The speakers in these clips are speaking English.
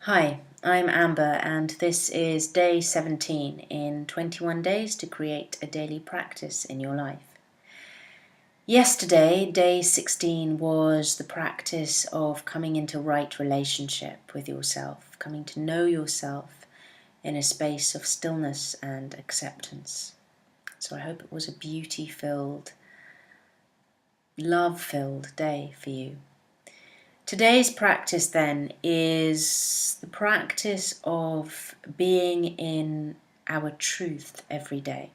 Hi, I'm Amber and this is day 17 in 21 days to create a daily practice in your life. Yesterday, day 16, was the practice of coming into right relationship with yourself, coming to know yourself in a space of stillness and acceptance. So I hope it was a beauty-filled, love-filled day for you. Today's practice then is the practice of being in our truth every day.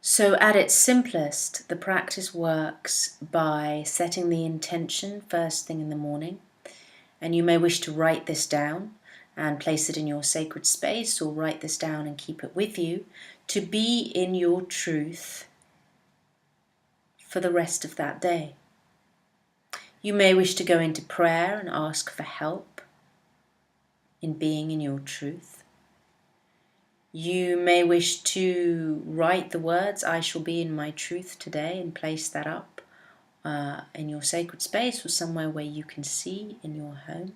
So at its simplest, the practice works by setting the intention first thing in the morning, and you may wish to write this down and place it in your sacred space, or write this down and keep it with you, to be in your truth for the rest of that day. You may wish to go into prayer and ask for help in being in your truth. You may wish to write the words, "I shall be in my truth today," and place that up in your sacred space or somewhere where you can see in your home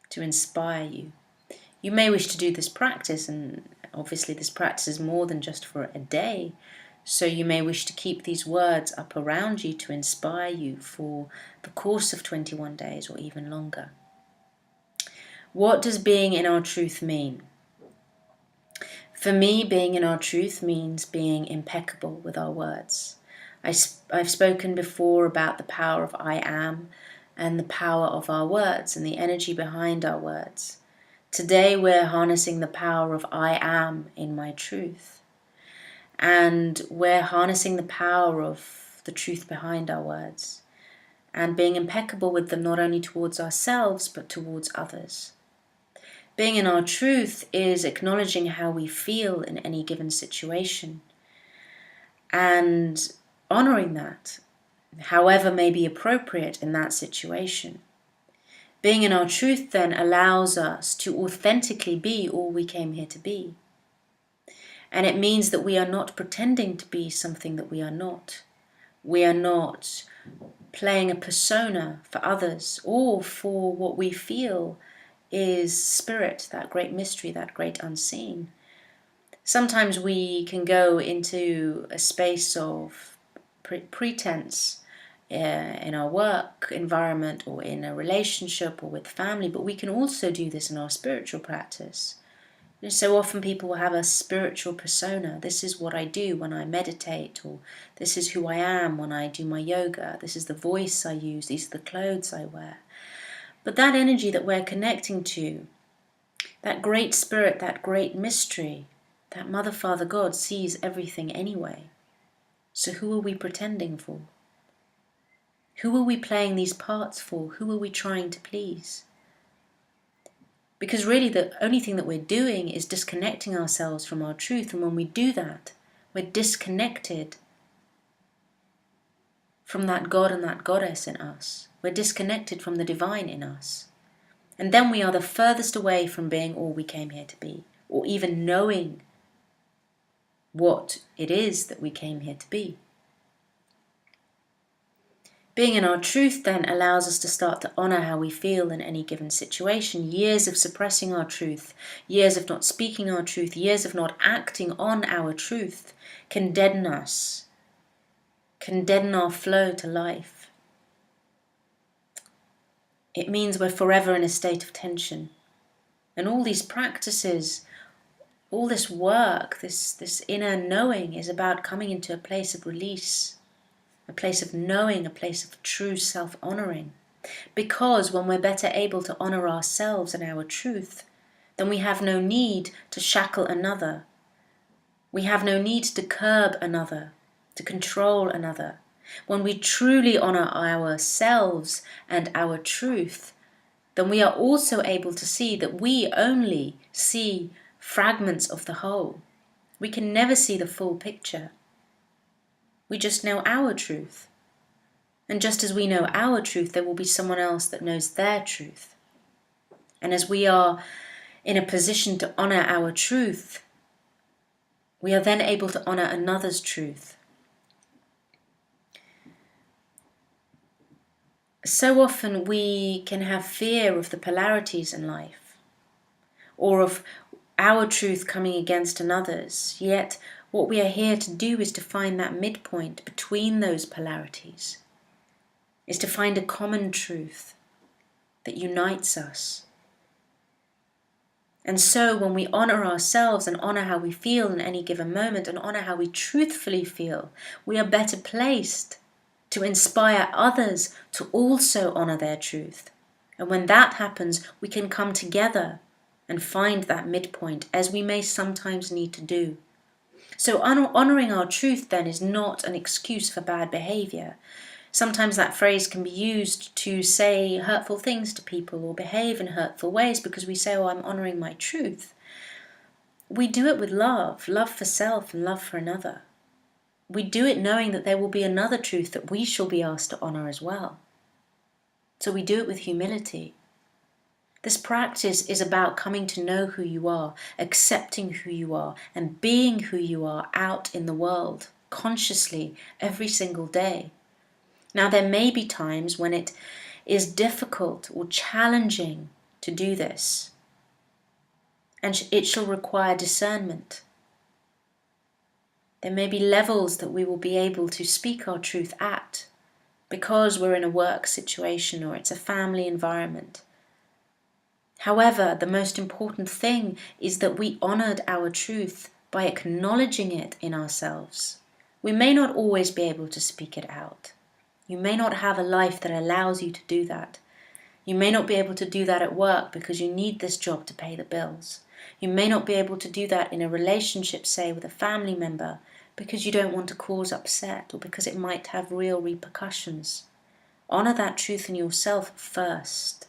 to inspire you. You may wish to do this practice, and obviously this practice is more than just for a day, so you may wish to keep these words up around you to inspire you for the course of 21 days or even longer. What does being in our truth mean? For me, being in our truth means being impeccable with our words. I've spoken before about the power of I am and the power of our words and the energy behind our words. Today we're harnessing the power of I am in my truth. And we're harnessing the power of the truth behind our words and being impeccable with them, not only towards ourselves but towards others. Being in our truth is acknowledging how we feel in any given situation and honoring that, however may be appropriate in that situation. Being in our truth then allows us to authentically be all we came here to be. And it means that we are not pretending to be something that we are not. We are not playing a persona for others or for what we feel is spirit, that great mystery, that great unseen. Sometimes we can go into a space of pretense in our work environment or in a relationship or with family, but we can also do this in our spiritual practice. So often people will have a spiritual persona. This is what I do when I meditate, or this is who I am when I do my yoga. This is the voice I use. These are the clothes I wear. But that energy that we're connecting to, that great spirit, that great mystery, that Mother, Father, God sees everything anyway. So who are we pretending for? Who are we playing these parts for? Who are we trying to please? Because really the only thing that we're doing is disconnecting ourselves from our truth. And when we do that, we're disconnected from that God and that goddess in us. We're disconnected from the divine in us. And then we are the furthest away from being all we came here to be, or even knowing what it is that we came here to be. Being in our truth then allows us to start to honor how we feel in any given situation. Years of suppressing our truth, years of not speaking our truth, years of not acting on our truth can deaden us, can deaden our flow to life. It means we're forever in a state of tension. And all these practices, all this work, this inner knowing is about coming into a place of release, a place of knowing, a place of true self-honoring. Because when we're better able to honor ourselves and our truth, then we have no need to shackle another. We have no need to curb another, to control another. When we truly honor ourselves and our truth, then we are also able to see that we only see fragments of the whole. We can never see the full picture. We just know our truth. And just as we know our truth, there will be someone else that knows their truth. And as we are in a position to honor our truth, we are then able to honor another's truth. So often we can have fear of the polarities in life, or of our truth coming against another's, yet what we are here to do is to find that midpoint between those polarities, is to find a common truth that unites us. And so when we honour ourselves and honour how we feel in any given moment and honour how we truthfully feel, we are better placed to inspire others to also honour their truth. And when that happens, we can come together and find that midpoint, as we may sometimes need to do. So honouring our truth then is not an excuse for bad behaviour. Sometimes that phrase can be used to say hurtful things to people or behave in hurtful ways because we say, oh, I'm honouring my truth. We do it with love, love for self and love for another. We do it knowing that there will be another truth that we shall be asked to honour as well. So we do it with humility. This practice is about coming to know who you are, accepting who you are, and being who you are out in the world, consciously, every single day. Now, there may be times when it is difficult or challenging to do this, and it shall require discernment. There may be levels that we will be able to speak our truth at, because we're in a work situation or it's a family environment. However, the most important thing is that we honoured our truth by acknowledging it in ourselves. We may not always be able to speak it out. You may not have a life that allows you to do that. You may not be able to do that at work because you need this job to pay the bills. You may not be able to do that in a relationship, say, with a family member, because you don't want to cause upset or because it might have real repercussions. Honour that truth in yourself first.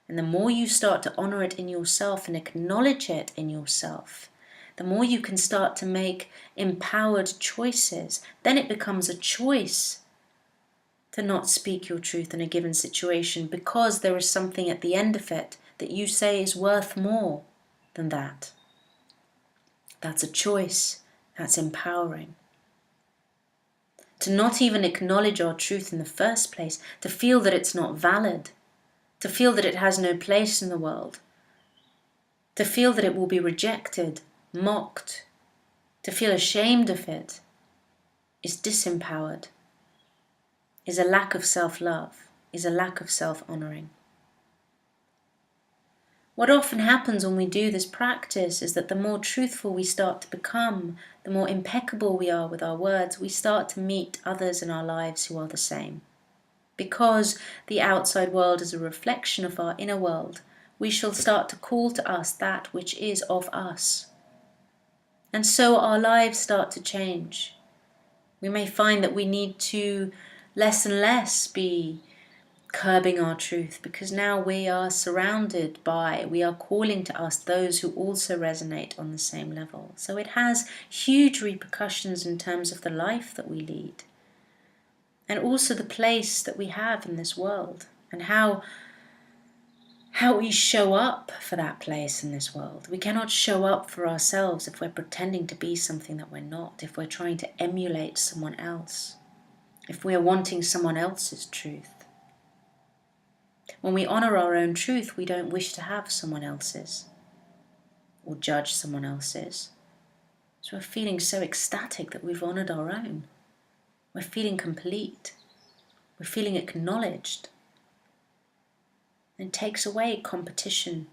And the more you start to honour it in yourself and acknowledge it in yourself, the more you can start to make empowered choices. Then it becomes a choice to not speak your truth in a given situation because there is something at the end of it that you say is worth more than that. That's a choice. That's empowering. To not even acknowledge our truth in the first place, to feel that it's not valid, to feel that it has no place in the world, to feel that it will be rejected, mocked, to feel ashamed of it, is disempowered, is a lack of self-love, is a lack of self-honouring. What often happens when we do this practice is that the more truthful we start to become, the more impeccable we are with our words, we start to meet others in our lives who are the same. Because the outside world is a reflection of our inner world, we shall start to call to us that which is of us. And so our lives start to change. We may find that we need to less and less be curbing our truth because now we are surrounded by, we are calling to us those who also resonate on the same level. So it has huge repercussions in terms of the life that we lead and also the place that we have in this world and how we show up for that place in this world. We cannot show up for ourselves if we're pretending to be something that we're not, if we're trying to emulate someone else, if we are wanting someone else's truth. When we honour our own truth, we don't wish to have someone else's or judge someone else's. So we're feeling so ecstatic that we've honoured our own. We're feeling complete. We're feeling acknowledged. And it takes away competition,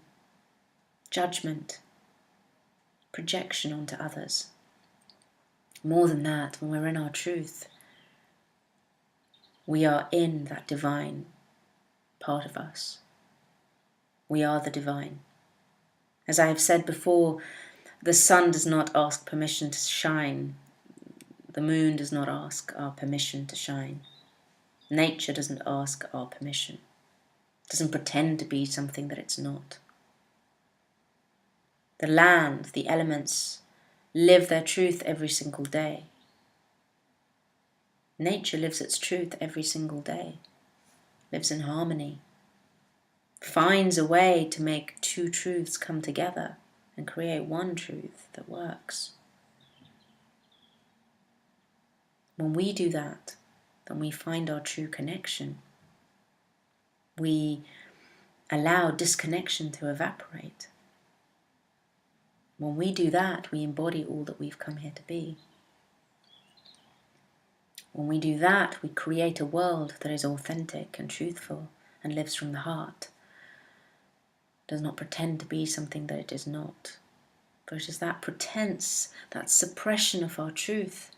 judgment, projection onto others. More than that, when we're in our truth, we are in that divine part of us. We are the divine. As I have said before, the sun does not ask permission to shine. The moon does not ask our permission to shine. Nature doesn't ask our permission. It doesn't pretend to be something that it's not. The land, the elements, live their truth every single day. Nature lives its truth every single day, lives in harmony, finds a way to make two truths come together and create one truth that works. When we do that, then we find our true connection. We allow disconnection to evaporate. When we do that, we embody all that we've come here to be. When we do that, we create a world that is authentic and truthful and lives from the heart. Does not pretend to be something that it is not. For it is that pretense, that suppression of our truth,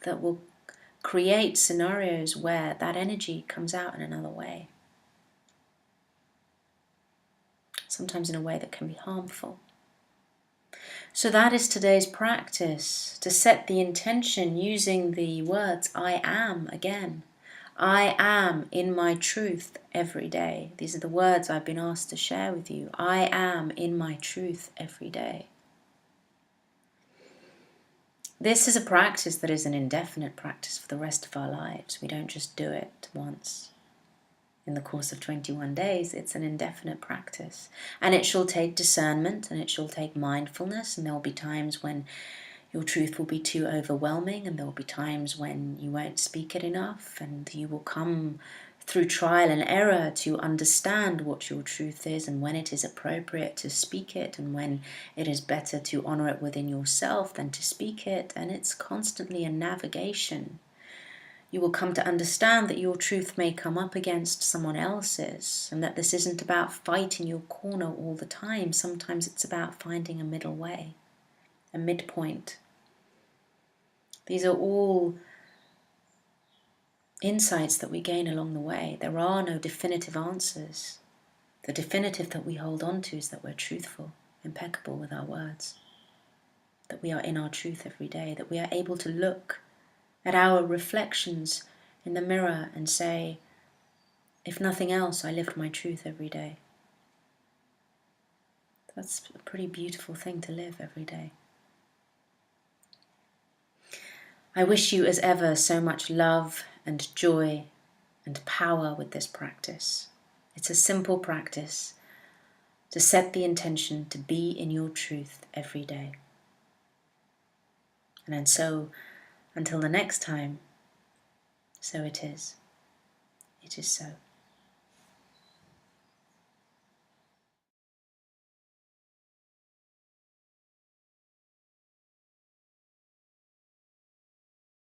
that will create scenarios where that energy comes out in another way. Sometimes in a way that can be harmful. So that is today's practice, to set the intention using the words I am again. I am in my truth every day. These are the words I've been asked to share with you. I am in my truth every day. This is a practice that is an indefinite practice for the rest of our lives. We don't just do it once. In the course of 21 days, it's an indefinite practice. And it shall take discernment, and it shall take mindfulness, and there will be times when your truth will be too overwhelming, and there will be times when you won't speak it enough, and you will come through trial and error to understand what your truth is, and when it is appropriate to speak it, and when it is better to honor it within yourself than to speak it. And it's constantly a navigation. You will come to understand that your truth may come up against someone else's, and that this isn't about fighting your corner all the time. Sometimes it's about finding a middle way, a midpoint. These are all insights that we gain along the way. There are no definitive answers. The definitive that we hold on to is that we're truthful, impeccable with our words, that we are in our truth every day, that we are able to look at our reflections in the mirror and say, if nothing else, I lived my truth every day. That's a pretty beautiful thing to live every day. I wish you as ever so much love and joy and power with this practice. It's a simple practice to set the intention to be in your truth every day. And so, until the next time, so it is. It is so.